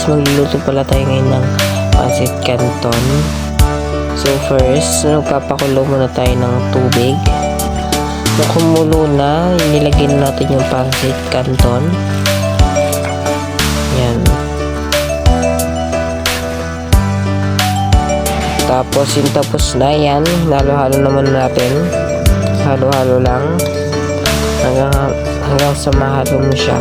guys, magluluto pala tayo ngayon ng pancit canton. So first, magpapakulo muna tayo ng tubig. Nung kumulo na, nilagay na natin yung pancit canton. Yan. Tapos yung tapos na yan, halo-halo naman natin. Halo-halo lang hanggang sa mahalo mo siya.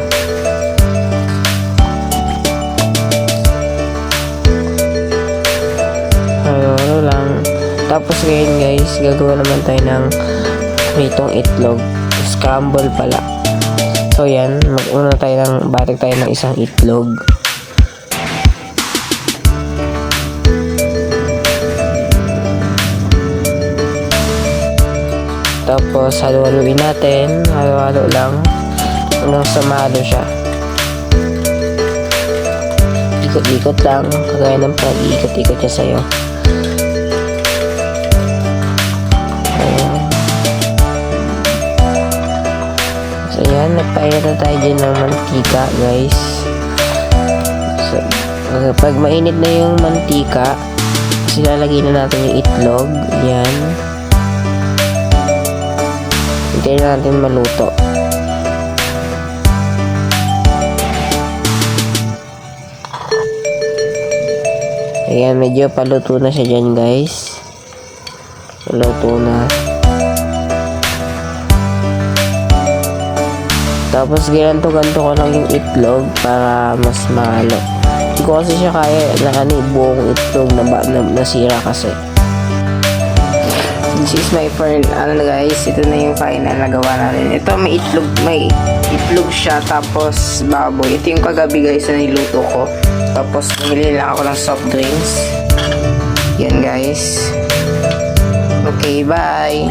Halo-halo lang. Tapos ngayon guys, gagawa naman tayo ng itong itlog. Scramble pala. So yan, mag-una tayo batik tayo ng isang itlog. Tapos halo-haloin natin, halo-halo lang hanggang sa mahalo siya. Ikot-ikot lang, kagaya ng pag-iikot-ikot niya sa'yo. Ayan. So yan, nagpainit na tayo dyan ng mantika guys. So, pag mainit na yung mantika, silalagay na natin yung itlog. Yan. Hintayin natin maluto. Ayan, medyo paluto na siya dyan guys. Paluto na. Tapos ganto-ganto ko lang yung itlog para mas mahalo. Hindi ko kasi siya kaya na buong itlog na nasira kasi. This is my final, guys, ito na yung final na gawa natin. Ito may itlog siya, tapos baboy. Ito yung kagabi guys na niluto ko. Tapos bumili lang ako ng soft drinks. Yan guys. Okay, bye.